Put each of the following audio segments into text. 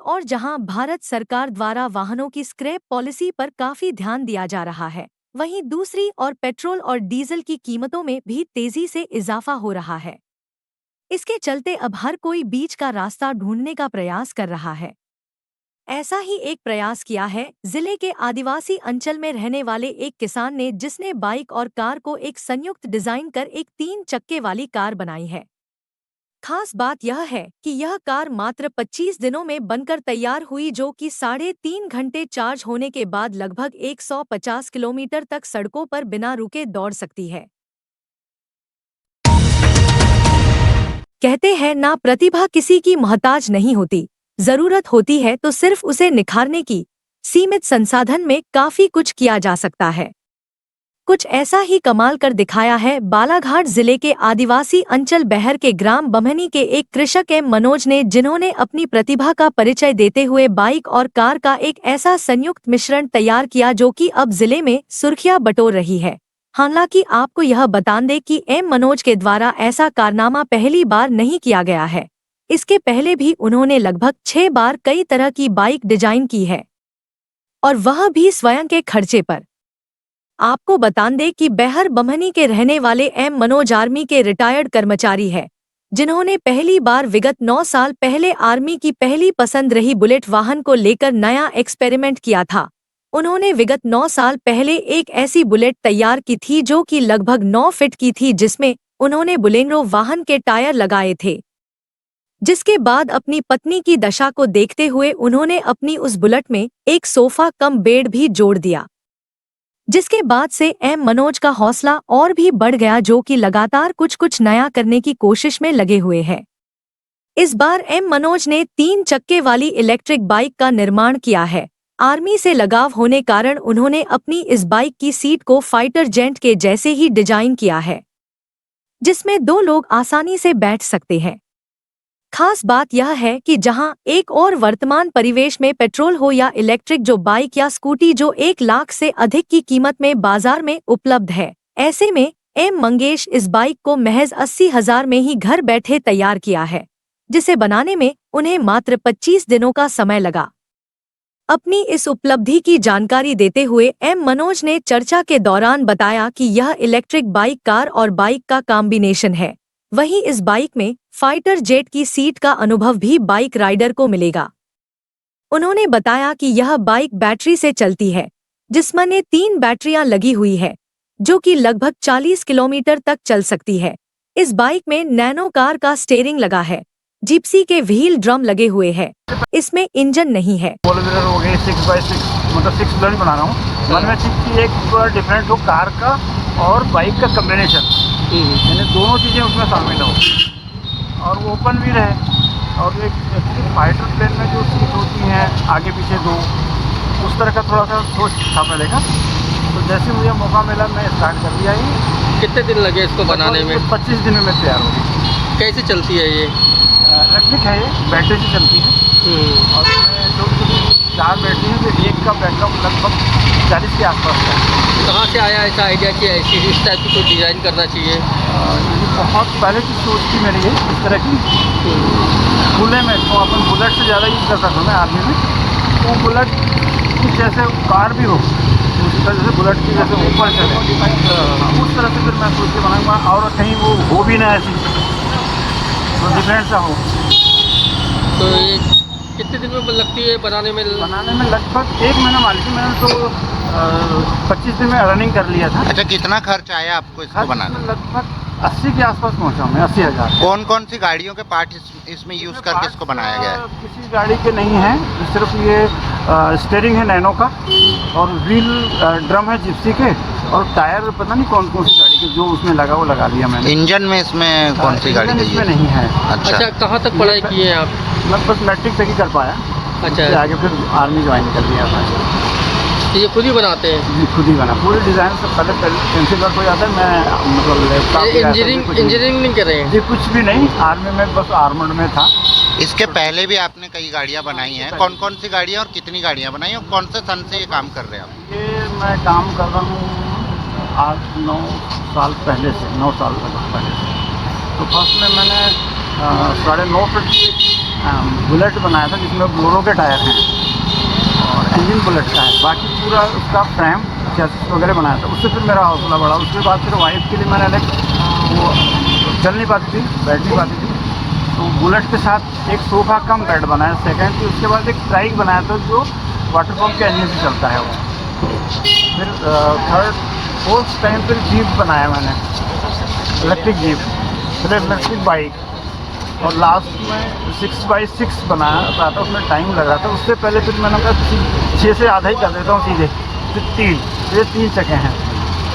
और जहां भारत सरकार द्वारा वाहनों की स्क्रैप पॉलिसी पर काफी ध्यान दिया जा रहा है, वहीं दूसरी ओर पेट्रोल और डीजल की कीमतों में भी तेजी से इजाफा हो रहा है। इसके चलते अब हर कोई बीच का रास्ता ढूंढने का प्रयास कर रहा है। ऐसा ही एक प्रयास किया है जिले के आदिवासी अंचल में रहने वाले एक किसान ने, जिसने बाइक और कार को एक संयुक्त डिजाइन कर एक 3 चक्के वाली कार बनाई है। खास बात यह है कि यह कार मात्र 25 दिनों में बनकर तैयार हुई, जो कि 3.5 घंटे चार्ज होने के बाद लगभग 150 किलोमीटर तक सड़कों पर बिना रुके दौड़ सकती है। कहते हैं ना, प्रतिभा किसी की मोहताज नहीं होती, जरूरत होती है तो सिर्फ उसे निखारने की। सीमित संसाधन में काफी कुछ किया जा सकता है। कुछ ऐसा ही कमाल कर दिखाया है बालाघाट जिले के आदिवासी अंचल बहर के ग्राम बम्हनी के एक कृषक एम मनोज ने, जिन्होंने अपनी प्रतिभा का परिचय देते हुए बाइक और कार का एक ऐसा संयुक्त मिश्रण तैयार किया जो कि अब जिले में सुर्खियां बटोर रही है। हालांकि आपको यह बता दें कि एम मनोज के द्वारा ऐसा कारनामा पहली बार नहीं किया गया है। इसके पहले भी उन्होंने लगभग 6 बार कई तरह की बाइक डिजाइन की है, और वह भी स्वयं के खर्चे पर। आपको बता दें कि बहर बम्हनी के रहने वाले एम मनोज आर्मी के रिटायर्ड कर्मचारी है, जिन्होंने पहली बार विगत 9 साल पहले आर्मी की पहली पसंद रही बुलेट वाहन को लेकर नया एक्सपेरिमेंट किया था। उन्होंने विगत 9 साल पहले एक ऐसी बुलेट तैयार की थी जो कि लगभग 9 फीट की थी, जिसमें उन्होंने बुलेरो वाहन के टायर लगाए थे। जिसके बाद अपनी पत्नी की दशा को देखते हुए उन्होंने अपनी उस बुलेट में एक सोफा कम बेड भी जोड़ दिया, जिसके बाद से एम मनोज का हौसला और भी बढ़ गया, जो कि लगातार कुछ नया करने की कोशिश में लगे हुए हैं। इस बार एम मनोज ने 3 चक्के वाली इलेक्ट्रिक बाइक का निर्माण किया है। आर्मी से लगाव होने कारण उन्होंने अपनी इस बाइक की सीट को फाइटर जेट के जैसे ही डिजाइन किया है, जिसमें 2 लोग आसानी से बैठ सकते हैं। खास बात यह है कि जहां एक और वर्तमान परिवेश में पेट्रोल हो या इलेक्ट्रिक जो बाइक या स्कूटी जो 1 लाख से अधिक की कीमत में बाजार में उपलब्ध है, ऐसे में एम मंगेश इस बाइक को महज 80,000 में ही घर बैठे तैयार किया है, जिसे बनाने में उन्हें मात्र 25 दिनों का समय लगा। अपनी इस उपलब्धि की जानकारी देते हुए एम मनोज ने चर्चा के दौरान बताया कि यह इलेक्ट्रिक बाइक कार और बाइक का कॉम्बिनेशन है। वहीं इस बाइक में फाइटर जेट की सीट का अनुभव भी बाइक राइडर को मिलेगा। उन्होंने बताया कि यह बाइक बैटरी से चलती है, जिसमें 3 बैटरियां लगी हुई है, जो कि लगभग 40 किलोमीटर तक चल सकती है। इस बाइक में नैनो कार का स्टीयरिंग लगा है, जिप्सी के व्हील ड्रम लगे हुए हैं। इसमें इंजन नहीं है। 6x6 मतलब 6 व्हीलर बना रहा हूँ। मन में चीज़ की एक थोड़ा डिफरेंट हो, कार का और बाइक का कम्बिनेशन, यानी दोनों चीज़ें उसमें शामिल हो और वो ओपन भी रहे। और एक फाइटर प्लेन में जो सीट होती हैं आगे पीछे 2, उस तरह का थोड़ा सा सोच था पहले का। तो जैसे मुझे मौका मिला मैं स्टार्ट कर दिया ये। कितने दिन लगे इसको बनाने में? 25 दिन में तैयार होगी। कैसे चलती है ये? इलेक्ट्रिक है, ये बैटरी से चलती है। और इसमें छोटी 4 बैटरी है, तो एक का बैकअप लगभग 40 के आसपास है। कहाँ से आया ऐसा आइडिया कि ऐसी इस टाइप की कोई डिज़ाइन करना चाहिए? बहुत पहले की सोच थी मेरी ये, इस तरह की खुले में। तो अपन बुलेट से ज़्यादा यूज़ करता था मैं आर्मी में, तो बुलेट की जैसे कार भी हो उस तरह से बुलेट की जैसे ऊपर चले, उस तरह से फिर मैं सोच के बनाऊँगा और कहीं वो हो भी ना ऐसी, तो डिफरेंट सा हो। तो ये कितने दिन में लगती है बनाने में? बनाने में लगभग 1 महीना मान लीजिए। मैंने तो 25 दिन में रनिंग कर लिया था। अच्छा, कितना खर्च आया आपको इसको बनाने में? लगभग 80 के आसपास पहुंचा मैं, 80,000। कौन कौन सी गाड़ियों के पार्ट इसमें यूज़ करके इसको बनाया गया है? किसी गाड़ी के नहीं है, सिर्फ ये स्टीयरिंग है नैनो का, और व्हील ड्रम है जिप्सी के, और टायर पता नहीं कौन कौन सी गाड़ी के जो उसमें लगा वो लगा लिया मैंने। इंजन में इसमें कौन सी गाड़ी की इसमें नहीं है। अच्छा, कहाँ तक पढ़ाई की है आप? मैं बस मैट्रिक तक ही कर पाया। अच्छा, आगे फिर आर्मी ज्वाइन कर लिया था। ये खुद ही बनाते हैं? जी खुद ही बना, पूरे डिज़ाइन से पहले पेंसिल वर्क हो जाता है। मैं मतलब लैपटॉप इंजीनियरिंग नहीं कर रहे हैं? जी कुछ भी नहीं, आर्मी में बस आर्मड में था। इसके पहले भी आपने कई गाड़ियाँ बनाई हैं, कौन कौन सी गाड़ियाँ और कितनी गाड़ियाँ बनाई और कौन से सन से ये काम कर रहे हैं आप? ये मैं काम कर रहा हूँ 8-9 साल पहले से, 9 साल पहले से। तो फर्स्ट में मैंने 9.5 फीट की बुलेट बनाया था जिसमें ब्लोरो के टायर हैं और इंजन बुलेट का है। बाकी पूरा उसका फ्रेम चेसिस वगैरह बनाया था। उससे फिर मेरा हौसला बढ़ा। उसके बाद फिर वाइफ के लिए मैंने अलग, वो चल नहीं पाती थी, बैठ नहीं पाती थी, तो बुलेट के साथ एक सोफ़ा कम बेड बनाया सेकेंड थी। उसके बाद एक ट्राइक बनाया था जो वाटर पंप के इंजन से चलता है वो। फिर थर्ड फोर्थ टाइम फिर जीप बनाया मैंने, इलेक्ट्रिक जीप, फिर इलेक्ट्रिक बाइक, और लास्ट में 6x6 बनाया था। उसमें टाइम लग रहा था। उससे पहले फिर मैंने कहा 6 से आधा ही कर देता हूँ सीधे, फिर 3, ये 3 चक्के हैं।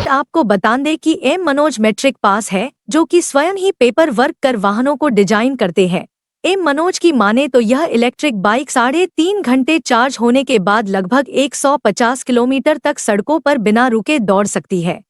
आपको बता दें कि एम मनोज मैट्रिक पास है, जो कि स्वयं ही पेपर वर्क कर वाहनों को डिजाइन करते हैं। एम मनोज की माने तो यह इलेक्ट्रिक बाइक 3.5 घंटे चार्ज होने के बाद लगभग 150 किलोमीटर तक सड़कों पर बिना रुके दौड़ सकती है।